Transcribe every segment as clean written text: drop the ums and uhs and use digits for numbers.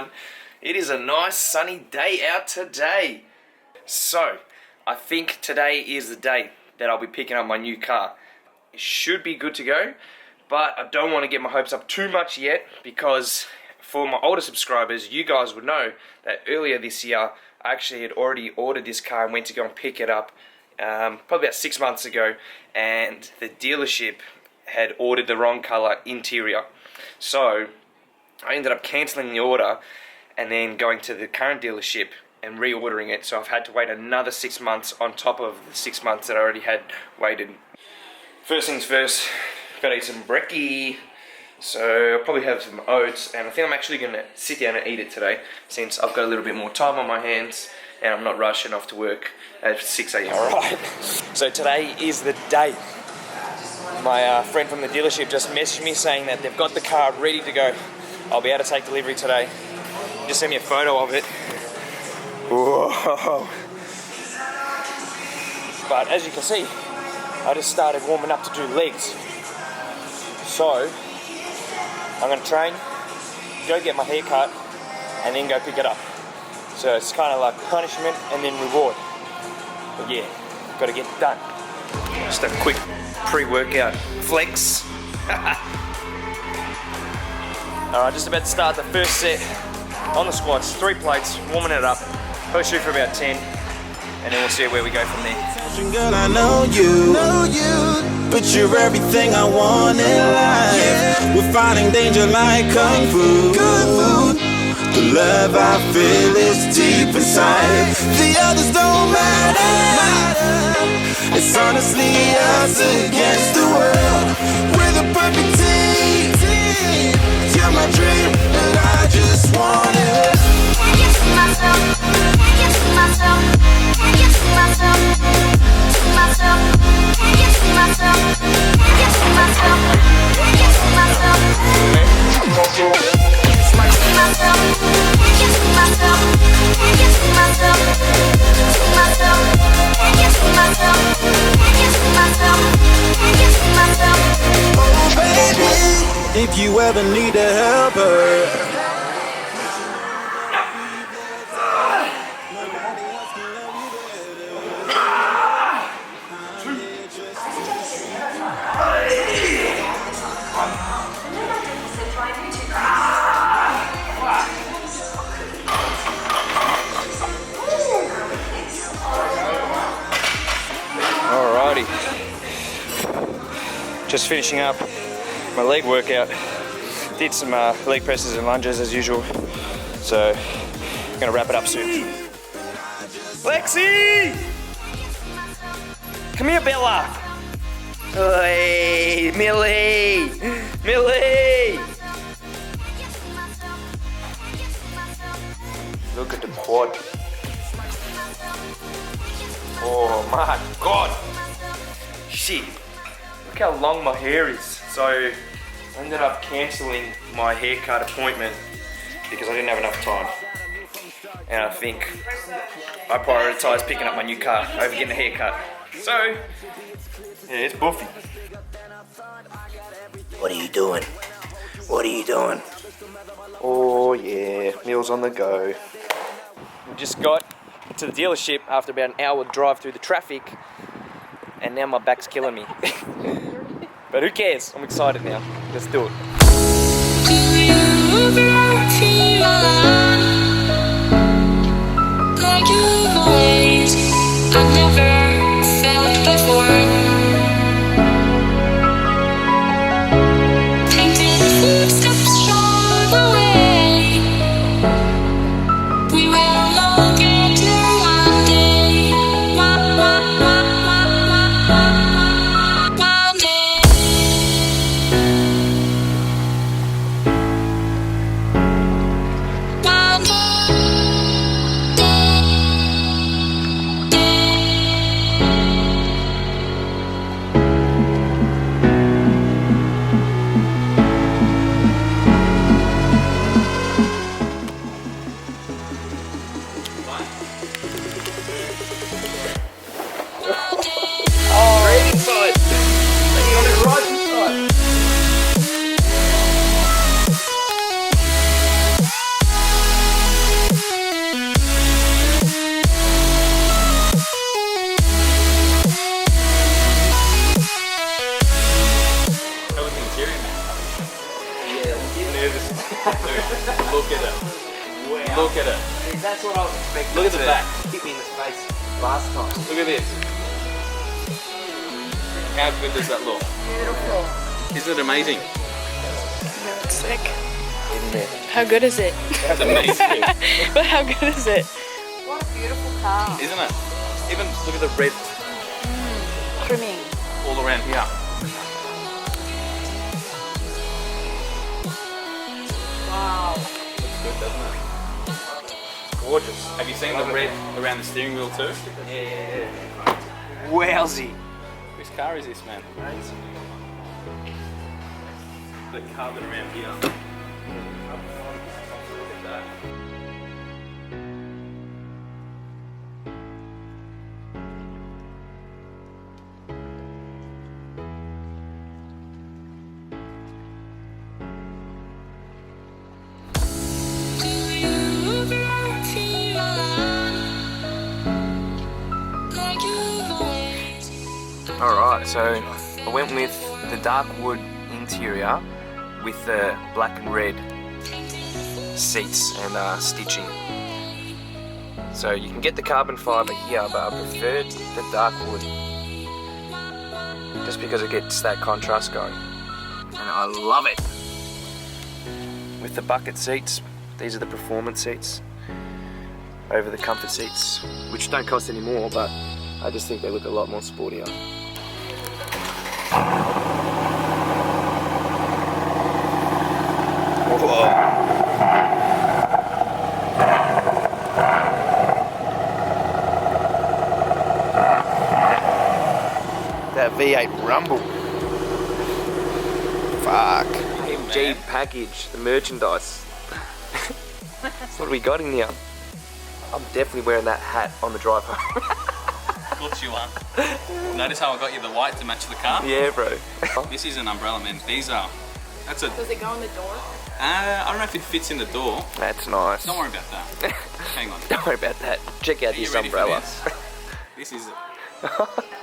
everyone. It is a nice sunny day out today. So, I think today is the day that I'll be picking up my new car. It should be good to go, but I don't want to get my hopes up too much yet, because for my older subscribers, you guys would know that earlier this year, I actually had already ordered this car and went to go and pick it up probably about 6 months ago, and the dealership had ordered the wrong colour interior. So I ended up cancelling the order and then going to the current dealership and reordering it. So I've had to wait another 6 months on top of the 6 months that I already had waited. First things first, gotta eat some brekkie. So I'll probably have some oats, and I think I'm actually gonna sit down and eat it today, since I've got a little bit more time on my hands and I'm not rushing off to work at 6 AM. Alright, so today is the day. My friend from the dealership just messaged me saying that they've got the car ready to go. I'll be able to take delivery today. Just sent me a photo of it. Whoa. But as you can see, I just started warming up to do legs. So I'm going to train, go get my hair cut, and then go pick it up. So it's kind of like punishment and then reward. But yeah, got to get it done. Just a quick pre-workout flex. Alright, just about to start the first set on the squats. 3 plates, warming it up. Probably shoot for about 10, and then we'll see where we go from there. Girl, I know you, but you're everything I want in life. We're fighting danger like kung fu. The love I feel is deep inside. The others don't matter. It's honestly us against the world. We're the perfect team. You're my dream, and I just want it. Can't get to myself. Can't get to myself. Can't get to myself. To myself. Can't get to myself. Can't get to myself. Can't get to myself. Oh baby, if you ever need a helper. Alrighty, just finishing up my leg workout. Did some leg presses and lunges as usual, so I'm gonna wrap it up soon. Lexi! Come here, Bella! Hey, Millie! Millie! Look at the quad. Oh my god! Shit! Look how long my hair is. So I ended up cancelling my haircut appointment because I didn't have enough time. And I think I prioritised picking up my new car over getting a haircut. So, yeah, it's buffy. What are you doing? What are you doing? Oh yeah, meals on the go. We just got to the dealership after about an hour drive through the traffic, and now my back's killing me. But who cares? I'm excited now. Let's do it. I've never felt before. Painted footsteps show the way. We will all get there one day. One day. One day. That's what I was expecting. Look at the back. Hit me in the face last time. Look at this. How good does that look? Beautiful. Isn't it amazing? No, it's sick. Isn't it? How good is it? It's amazing. But how good is it? What a beautiful car. Isn't it? Even look at the red Trimming. all around here. Wow. Looks good, doesn't it? Gorgeous. Have you seen the red around the steering wheel too? Yeah. Wowsy. Whose car is this, man? The carbon around here. Look at that. Do you ever feel like you've always Alright, so I went with the dark wood interior with the black and red seats and stitching. So you can get the carbon fibre here, but I preferred the dark wood just because it gets that contrast going. And I love it! With the bucket seats, these are the performance seats over the comfort seats, which don't cost any more, but I just think they look a lot more sportier. That V8 rumble. Fuck. MG package, the merchandise. What have we got in here? I'm definitely wearing that hat on the drive home. Of course you are. Notice how I got you the white to match the car? Yeah, bro. This is an umbrella, man. These are. That's a. Does it go in the door? I don't know if it fits in the door. That's nice. Don't worry about that. Hang on. Don't worry about that. Check out Are you this ready for umbrella. This is.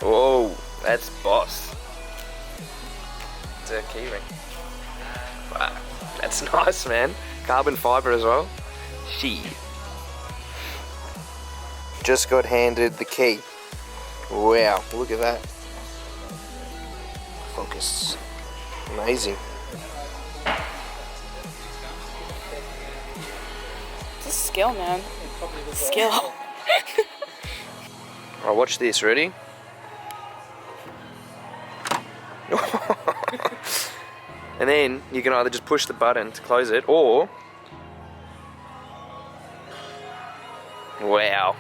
Whoa, that's boss. It's a keyring. Wow, that's nice, man. Carbon fibre as well. She. Just got handed the key. Wow, look at that. Focus. Amazing. It's a skill, man. Skill. Alright, watch this, ready? And then you can either just push the button to close it, or... Wow.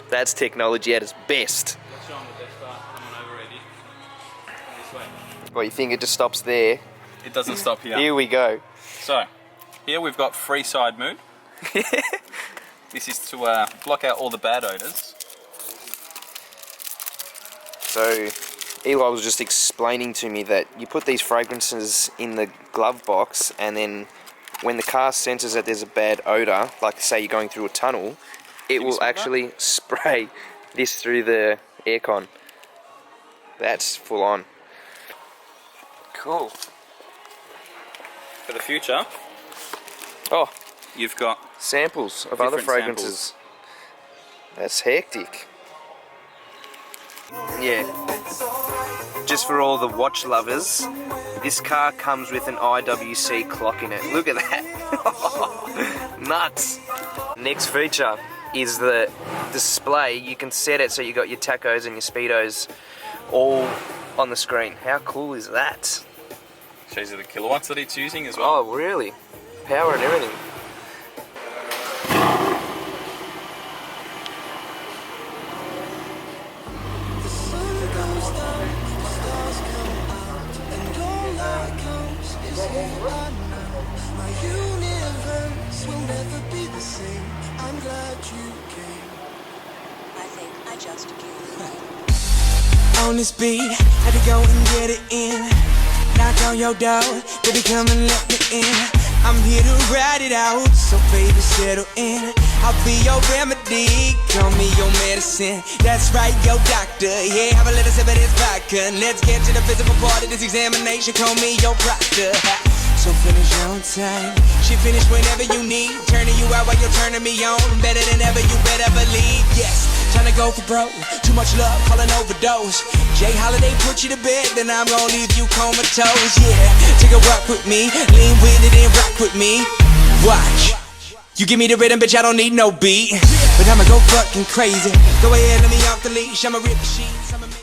That's technology at its best. Let's show them the best part. Come on over, Eddie. This way. Well, you think it just stops there? It doesn't stop here. Here we go. So, here we've got free side move. This is to block out all the bad odours. So, Eli was just explaining to me that you put these fragrances in the glove box, and then when the car senses that there's a bad odour, like say you're going through a tunnel, it will actually spray this through the aircon. That's full on. Cool. For the future, Oh, you've got samples of other Different fragrances. That's hectic. Yeah. Just for all the watch lovers, this car comes with an IWC clock in it. Look at that. Nuts. Next feature is the display. You can set it so you got your tacos and your speedos all on the screen. How cool is that? shows you the kilowatts that it's using as well. Oh, really? Power and everything. On this beat, had to go and get it in. Knock on your door, baby, come and let me in. I'm here to ride it out, so baby, settle in. I'll be your remedy, call me your medicine. That's right, your doctor, yeah, have a little sip of this vodka. Let's get to the physical part of this examination, call me your proctor. So finish on time. She finish whenever you need. Turning you out while you're turning me on. Better than ever, you better believe. Yes, tryna go for broke. Too much love, calling overdose. Jay Holiday put you to bed, then I'm gonna leave you comatose. Yeah, take a walk with me, lean with it and rock with me. Watch. You give me the rhythm, bitch, I don't need no beat. But I'ma go fucking crazy. Go ahead, let me off the leash. I'ma rip the sheets.